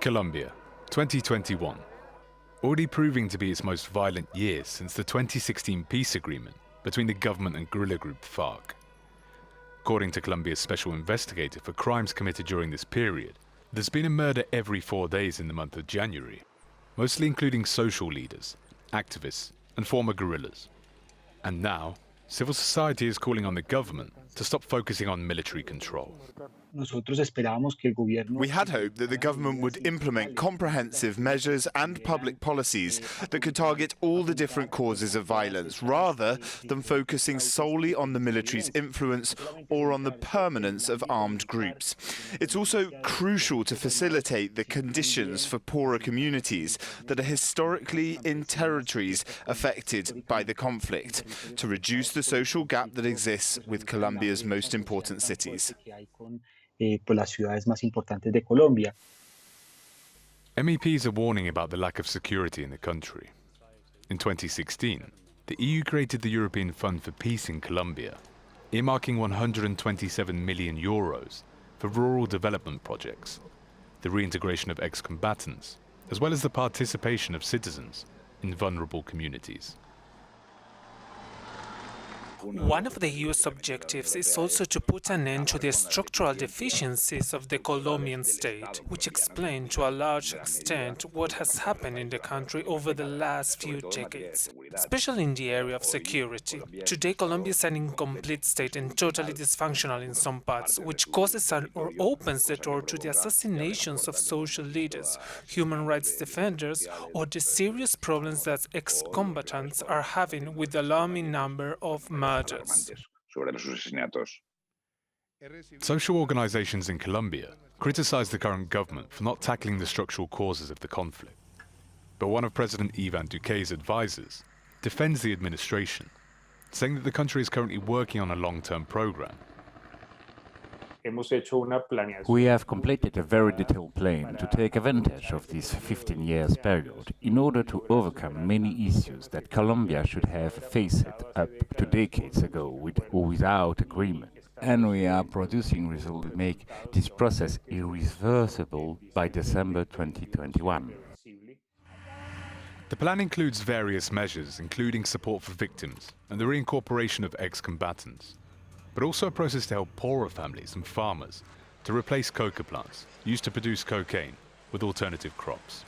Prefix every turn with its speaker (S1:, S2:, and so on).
S1: Colombia, 2021. Already proving to be its most violent year since the 2016 peace agreement between the government and guerrilla group FARC. According to Colombia's special investigator for crimes committed during this period, there's been a murder every 4 days in the month of January, mostly including social leaders, activists, and former guerrillas. And now, civil society is calling on the government to stop focusing on military control.
S2: We had hoped that the government would implement comprehensive measures and public policies that could target all the different causes of violence, rather than focusing solely on the military's influence or on the permanence of armed groups. It's also crucial to facilitate the conditions for poorer communities that are historically in territories affected by the conflict, to reduce the social gap that exists with Colombia's most important cities.
S1: MEPs are warning about the lack of security in the country. In 2016, the EU created the European Fund for Peace in Colombia, earmarking 127 million euros for rural development projects, the reintegration of ex-combatants, as well as the participation of citizens in vulnerable communities.
S3: One of the EU's objectives is also to put an end to the structural deficiencies of the Colombian state, which explain to a large extent what has happened in the country over the last few decades, especially in the area of security. Today, Colombia is an incomplete state and totally dysfunctional in some parts, which causes or opens the door to the assassinations of social leaders, human rights defenders, or the serious problems that ex-combatants are having with the alarming number of murders.
S1: Social organizations in Colombia criticize the current government for not tackling the structural causes of the conflict. But one of President Ivan Duque's advisors defends the administration, saying that the country is currently working on a long-term program.
S4: We have completed a very detailed plan to take advantage of this 15 years period in order to overcome many issues that Colombia should have faced up to decades ago with or without agreement. And we are producing results to make this process irreversible by December 2021.
S1: The plan includes various measures, including support for victims and the reincorporation of ex-combatants, but also a process to help poorer families and farmers to replace coca plants used to produce cocaine with alternative crops.